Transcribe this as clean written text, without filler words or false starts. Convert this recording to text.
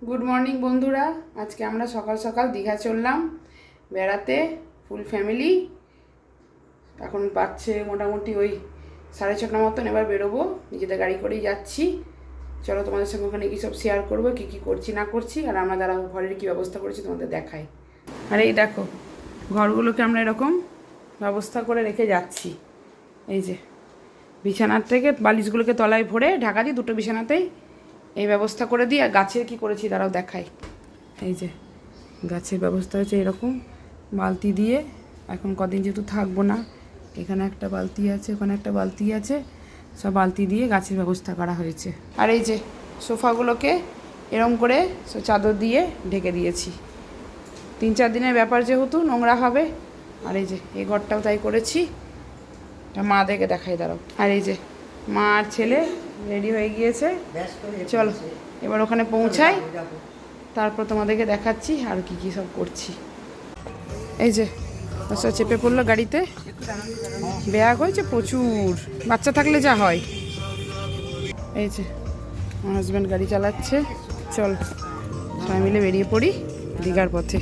Good morning বন্ধুরা, আজকে আমরা সকাল সকাল দীঘা চললাম বেড়াতে, ফুল ফ্যামিলি। এখন বাজছে মোটামুটি ওই 6:30 মতন। এবার বেরোবো, নিজেদের গাড়ি করেই যাচ্ছি। চলো তোমাদের সঙ্গে ওখানে কী সব শেয়ার করবো, কী কী করছি না করছি, আর আমরা যারা ঘরের কী ব্যবস্থা করেছি তোমাদের দেখাই। আর এই দেখো ঘরগুলোকে আমরা এরকম ব্যবস্থা করে রেখে যাচ্ছি। এই যে বিছানার থেকে বালিশগুলোকে তলায় ভরে ঢাকা দিই, দুটো বিছানাতেই এই ব্যবস্থা করে দিই। আর গাছের কি করেছি তারাও দেখাই। এই যে গাছের ব্যবস্থা হচ্ছে এরকম বালতি দিয়ে। এখন কদিন যেহেতু থাকবো না, এখানে একটা বালতি আছে, ওখানে একটা বালতি আছে, সব বালতি দিয়ে গাছের ব্যবস্থা করা হয়েছে। আর এই যে সোফাগুলোকে এরম করে চাদর দিয়ে ঢেকে দিয়েছি। 3-4 দিনের ব্যাপার, যেহেতু নোংরা হবে। আর এই যে এই ঘরটাও তাই করেছি। মা দেখে দেখাই দাঁড়াও। আর এই যে মা আর ছেলে রেডি হয়ে গিয়েছে। চলো এবার ওখানে পৌঁছাই, তারপর তোমাদেরকে দেখাচ্ছি আর কি কি সব করছি। এই যে সব চেপে পড়লো গাড়িতে, ব্যাগ হয়েছে প্রচুর, বাচ্চা থাকলে যা হয়। এই যে আমার হাজব্যান্ড গাড়ি চালাচ্ছে। চল সবাই মিলে বেরিয়ে পড়ি দীঘার পথে।